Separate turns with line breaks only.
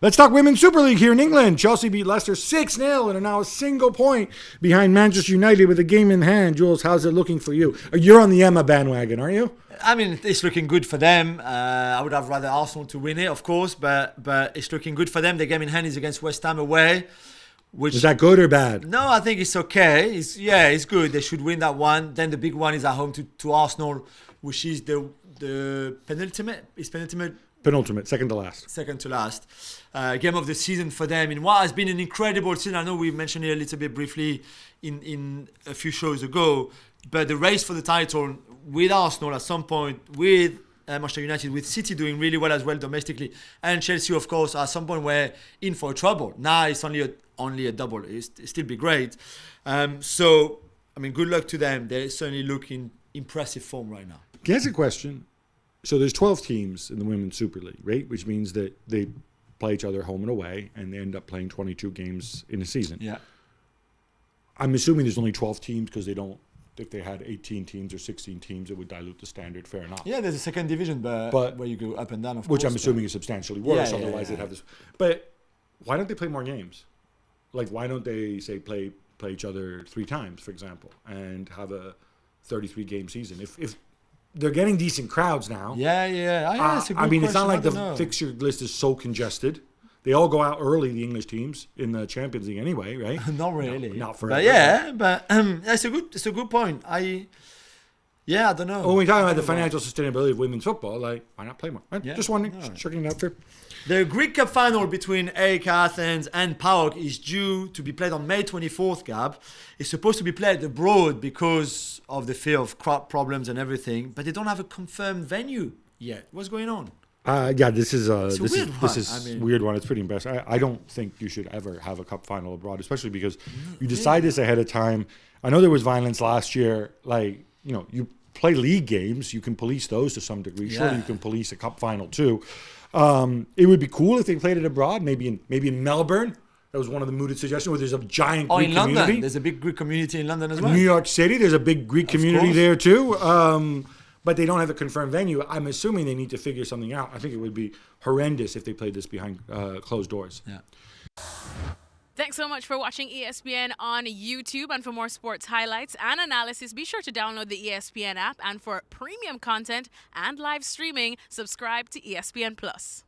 Let's talk Women's Super League here in England. Chelsea beat Leicester 6-0 and are now a single point behind Manchester United with a game in hand. Jules, how's it looking for you? You're on the Emma bandwagon, aren't you?
I mean, it's looking good for them. I would have rather Arsenal to win it, of course, but it's looking good for them. The game in hand is against West Ham away.
Is that good or bad?
No, I think it's okay. It's good. They should win that one. Then the big one is at home to Arsenal, which is the penultimate.
Penultimate, second to last.
Game of the season for them in what has been an incredible season. I know we mentioned it a little bit briefly in a few shows ago, but the race for the title with Arsenal at some point, with Manchester United, with City doing really well as well domestically, and Chelsea, of course, at some point were in for trouble. Now it's only a double. It's still be great. So, I mean, good luck to them. They certainly look in impressive form right now.
Here's a question. So there's 12 teams in the Women's Super League, right? Which means that they play each other home and away, and they end up playing 22 games in a season.
Yeah.
I'm assuming there's only 12 teams because they don't. If they had 18 teams or 16 teams, it would dilute the standard. Fair enough.
Yeah, there's a second division, but where you go up and down, of course.
Which I'm assuming is substantially worse.
Yeah,
otherwise, they'd have this. But why don't they play more games? Like, why don't they say play each other 3 times, for example, and have a 33-game season? If they're getting decent crowds now.
Yeah. That's a good
I mean, it's
question.
not like the fixture list is so congested. They all go out early, the English teams, in the Champions League anyway, right?
Not really.
No, not forever.
But it's a good point. I don't know.
When we talk about the financial sustainability of women's football, like, why not play more?
Yeah.
Just wondering, checking it out there.
The Greek Cup final between AEK Athens and PAOK is due to be played on May 24th, Gab. It's supposed to be played abroad because of the fear of crowd problems and everything, but they don't have a confirmed venue yet. What's going on?
This is a weird one. It's pretty embarrassing. I don't think you should ever have a cup final abroad, especially because you decide this ahead of time. I know there was violence last year. Like, you play league games, you can police those to some degree. Surely you can police a cup final too. It would be cool if they played it abroad, maybe in Melbourne. That was one of the mooted suggestions, where there's a giant Greek
in
community.
London. There's a big Greek community in London as well.
New York City, there's a big Greek community there too. But they don't have a confirmed venue. I'm assuming they need to figure something out. I think it would be horrendous if they played this behind closed doors.
Yeah.
Thanks so much for watching ESPN on YouTube. And for more sports highlights and analysis, be sure to download the ESPN app. And for premium content and live streaming, subscribe to ESPN Plus.